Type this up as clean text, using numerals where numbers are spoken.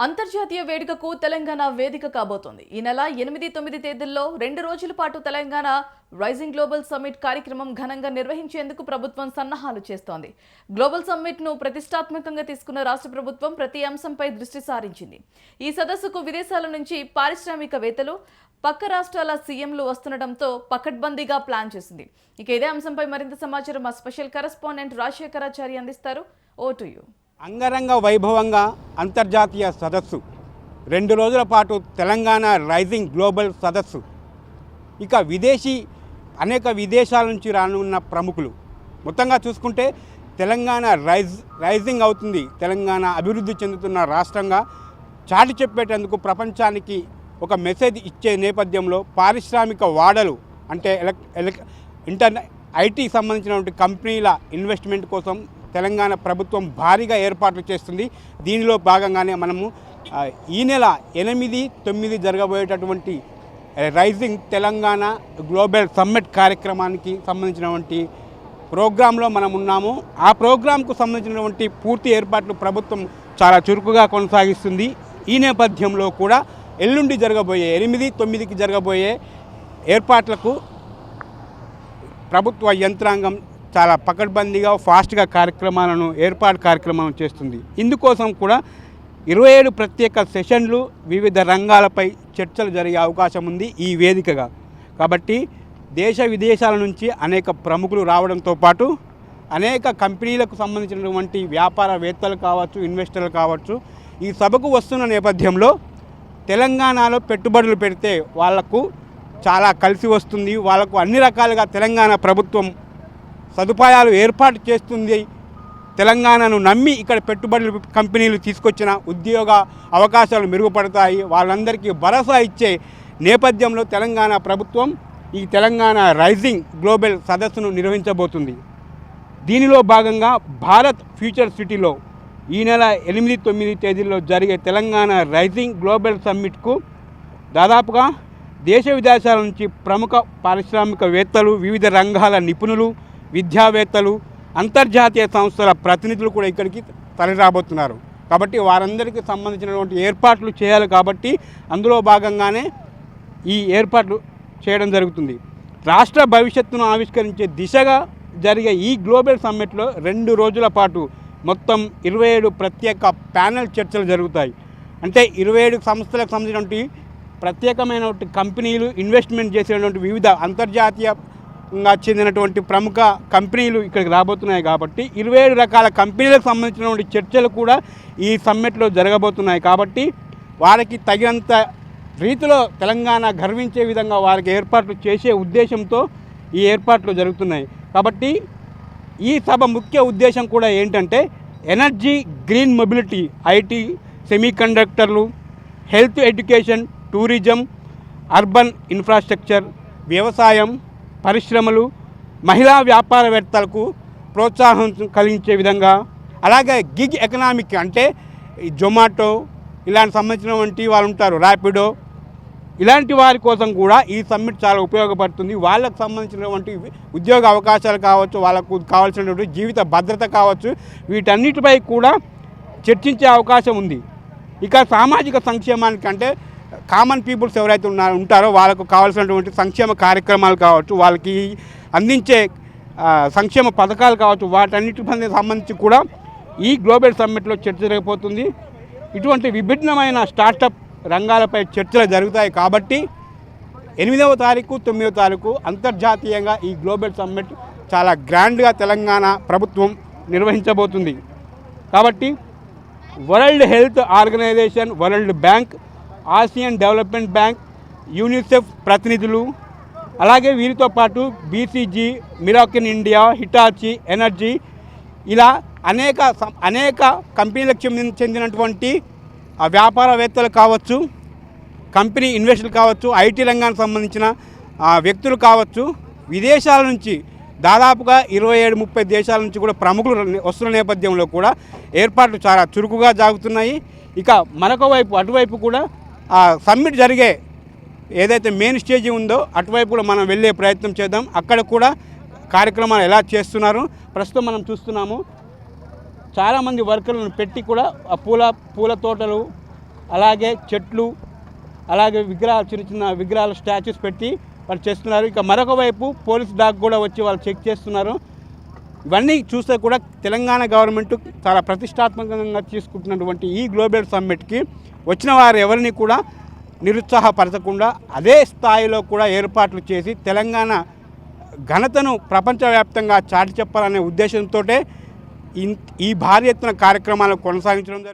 అంతర్జాతీయ వేడుకకు తెలంగాణ వేదిక కాబోతోంది. ఈ నెల 8-9 తేదీల్లో 2 రోజుల పాటు తెలంగాణ రైజింగ్ గ్లోబల్ సమ్మిట్ కార్యక్రమం ఘనంగా నిర్వహించేందుకు ప్రభుత్వం సన్నాహాలు చేస్తోంది. గ్లోబల్ సమ్మిట్ ను ప్రతిష్టాత్మకంగా తీసుకున్న రాష్ట్ర ప్రభుత్వం ప్రతి అంశంపై దృష్టి సారించింది. ఈ సదస్సుకు విదేశాల నుంచి పారిశ్రామికవేత్తలు, పక్క రాష్ట్రాల సీఎంలు వస్తుండటంతో పకడ్బందీగా ప్లాన్ చేసింది. ఇక ఇదే అంశంపై మరింత సమాచారం మా స్పెషల్ కరెస్పాండెంట్ రాజశేఖరాచారి అందిస్తారు. ఓ టు యు. అంగరంగ వైభవంగా అంతర్జాతీయ సదస్సు 2 రోజుల పాటు తెలంగాణ రైజింగ్ గ్లోబల్ సదస్సు. ఇక అనేక విదేశాల నుంచి రానున్న ప్రముఖులు. మొత్తంగా చూసుకుంటే తెలంగాణ రైజింగ్ అవుతుంది. తెలంగాణ అభివృద్ధి చెందుతున్న రాష్ట్రంగా చాటి చెప్పేటందుకు ప్రపంచానికి ఒక మెసేజ్ ఇచ్చే నేపథ్యంలో పారిశ్రామిక వాడలు అంటే ఐటీ సంబంధించినటువంటి కంపెనీల ఇన్వెస్ట్మెంట్ కోసం తెలంగాణ ప్రభుత్వం భారీగా ఏర్పాట్లు చేస్తుంది. దీనిలో భాగంగానే మనము ఈ నెల 8-9 జరగబోయేటటువంటి రైజింగ్ తెలంగాణ గ్లోబల్ సమ్మిట్ కార్యక్రమానికి సంబంధించినటువంటి ప్రోగ్రాంలో మనం ఉన్నాము. ఆ ప్రోగ్రాంకు సంబంధించినటువంటి పూర్తి ఏర్పాట్లు ప్రభుత్వం చాలా చురుకుగా కొనసాగిస్తుంది. ఈ నేపథ్యంలో కూడా ఎల్లుండి జరగబోయే 8-9కి జరగబోయే ఏర్పాట్లకు ప్రభుత్వ యంత్రాంగం చాలా పకడ్బందీగా ఫాస్ట్గా కార్యక్రమాలను చేస్తుంది. ఇందుకోసం కూడా 27 ప్రత్యేక సెషన్లు వివిధ రంగాలపై చర్చలు జరిగే అవకాశం ఉంది ఈ వేదికగా. కాబట్టి దేశ విదేశాల నుంచి అనేక ప్రముఖులు రావడంతో పాటు అనేక కంపెనీలకు సంబంధించినటువంటి వ్యాపారవేత్తలు కావచ్చు, ఇన్వెస్టర్లు కావచ్చు ఈ సభకు వస్తున్న నేపథ్యంలో తెలంగాణలో పెట్టుబడులు పెడితే వాళ్లకు చాలా కలిసి వస్తుంది. వాళ్లకు అన్ని రకాలుగా తెలంగాణ ప్రభుత్వం సదుపాయాలు ఏర్పాటు చేస్తుంది. తెలంగాణను నమ్మి ఇక్కడ పెట్టుబడులు కంపెనీలు తీసుకొచ్చిన ఉద్యోగ అవకాశాలు మెరుగుపడతాయి. వాళ్ళందరికీ భరోసా ఇచ్చే నేపథ్యంలో తెలంగాణ ప్రభుత్వం ఈ తెలంగాణ రైజింగ్ గ్లోబల్ సదస్సును నిర్వహించబోతుంది. దీనిలో భాగంగా భారత్ ఫ్యూచర్ సిటీలో ఈ నెల 8-9 తేదీల్లో జరిగే తెలంగాణ రైజింగ్ గ్లోబల్ సమ్మిట్కు దాదాపుగా దేశ విదేశాల నుంచి ప్రముఖ పారిశ్రామికవేత్తలు, వివిధ రంగాల నిపుణులు, విద్యావేత్తలు, అంతర్జాతీయ సంస్థల ప్రతినిధులు కూడా ఇక్కడికి తరలిరాబోతున్నారు. కాబట్టి వారందరికీ సంబంధించినటువంటి ఏర్పాట్లు చేయాలి. కాబట్టి అందులో భాగంగానే ఈ ఏర్పాట్లు చేయడం జరుగుతుంది. రాష్ట్ర భవిష్యత్తును ఆవిష్కరించే దిశగా జరిగే ఈ గ్లోబల్ సమ్మిట్లో 2 రోజుల పాటు మొత్తం 27 ప్రత్యేక ప్యానెల్ చర్చలు జరుగుతాయి. అంటే 27 సంస్థలకు సంబంధించినటువంటి ప్రత్యేకమైనటువంటి కంపెనీలు ఇన్వెస్ట్మెంట్ చేసేటువంటి వివిధ అంతర్జాతీయంగా చెందినటువంటి ప్రముఖ కంపెనీలు ఇక్కడికి రాబోతున్నాయి. కాబట్టి 27 రకాల కంపెనీలకు సంబంధించినటువంటి చర్చలు కూడా ఈ సమ్మిట్లో జరగబోతున్నాయి. కాబట్టి వారికి తగినంత రీతిలో తెలంగాణ గర్వించే విధంగా వారికి ఏర్పాట్లు చేసే ఉద్దేశంతో ఈ ఏర్పాట్లు జరుగుతున్నాయి. కాబట్టి ఈ సభ ముఖ్య ఉద్దేశం కూడా ఏంటంటే ఎనర్జీ, గ్రీన్ మొబిలిటీ, ఐటీ, సెమీకండక్టర్లు, health, education, tourism, urban infrastructure, వ్యవసాయం, పరిశ్రమలు, మహిళా వ్యాపారవేత్తలకు ప్రోత్సాహం కలిగించే విధంగా, అలాగే గిగ్ ఎకనామిక్ అంటే జొమాటో ఇలాంటి సంబంధించినటువంటి వాళ్ళు ఉంటారు, ర్యాపిడో, ఇలాంటి వారి కోసం కూడా ఈ సమ్మిట్ చాలా ఉపయోగపడుతుంది. వాళ్ళకు సంబంధించినటువంటి ఉద్యోగ అవకాశాలు కావచ్చు, వాళ్ళకు కావాల్సినటువంటి జీవిత భద్రత కావచ్చు, వీటన్నిటిపై కూడా చర్చించే అవకాశం ఉంది. ఇక సామాజిక సంక్షేమానికి అంటే కామన్ పీపుల్స్ ఎవరైతే ఉంటారో వాళ్ళకు కావాల్సినటువంటి సంక్షేమ కార్యక్రమాలు కావచ్చు, వాళ్ళకి అందించే సంక్షేమ పథకాలు కావచ్చు, వాటన్నిటిపై సంబంధించి కూడా ఈ గ్లోబల్ సమ్మిట్లో చర్చ జరగబోతుంది. ఇటువంటి విభిన్నమైన స్టార్టప్ రంగాలపై చర్చలు జరుగుతాయి. కాబట్టి 8వ తారీఖు 9వ తారీఖు అంతర్జాతీయంగా ఈ గ్లోబల్ సమ్మిట్ చాలా గ్రాండ్గా తెలంగాణ ప్రభుత్వం నిర్వహించబోతుంది. కాబట్టి World Health Organization, World Bank, Asian Development Bank, UNICEF ప్రతినిధులు, అలాగే వీరితో పాటు బీసీజీ, మిరాకిన్ ఇండియా, హిటాచి ఎనర్జీ ఇలా అనేక కంపెనీలకు చెందినటువంటి వ్యాపారవేత్తలు కావచ్చు, కంపెనీ ఇన్వెస్టర్లు కావచ్చు, ఐటీ రంగానికి సంబంధించిన వ్యక్తులు కావచ్చు, విదేశాల నుంచి దాదాపుగా 27-30 దేశాల నుంచి కూడా ప్రముఖులు వస్తున్న నేపథ్యంలో కూడా ఏర్పాట్లు చాలా చురుకుగా సాగుతున్నాయి. ఇక మరొక వైపు అటువైపు కూడా సమ్మిట్ జరిగే ఏదైతే మెయిన్ స్టేజ్ ఉందో అటువైపు కూడా మనం వెళ్ళే ప్రయత్నం చేద్దాం. అక్కడ కూడా కార్యక్రమాలు ఎలా చేస్తున్నారు ప్రస్తుతం మనం చూస్తున్నాము. చాలామంది వర్కర్లను పెట్టి కూడా ఆ పూల తోటలు అలాగే చెట్లు, అలాగే విగ్రహాలు, చిన్న చిన్న విగ్రహాలు, స్టాచ్యూస్ పెట్టి వాళ్ళు చేస్తున్నారు. ఇక మరొక వైపు పోలీస్ డాగ్ కూడా వచ్చి వాళ్ళు చెక్ చేస్తున్నారు. ఇవన్నీ చూస్తే కూడా తెలంగాణ గవర్నమెంట్ చాలా ప్రతిష్టాత్మకంగా తీసుకుంటున్నటువంటి ఈ గ్లోబల్ సమ్మిట్కి వచ్చిన వారు ఎవరిని కూడా నిరుత్సాహపరచకుండా అదే స్థాయిలో కూడా ఏర్పాట్లు చేసి తెలంగాణ ఘనతను ప్రపంచవ్యాప్తంగా చాటి చెప్పాలనే ఉద్దేశంతో ఈ భారీ ఎత్తున కార్యక్రమాలు కొనసాగించడం జరిగింది.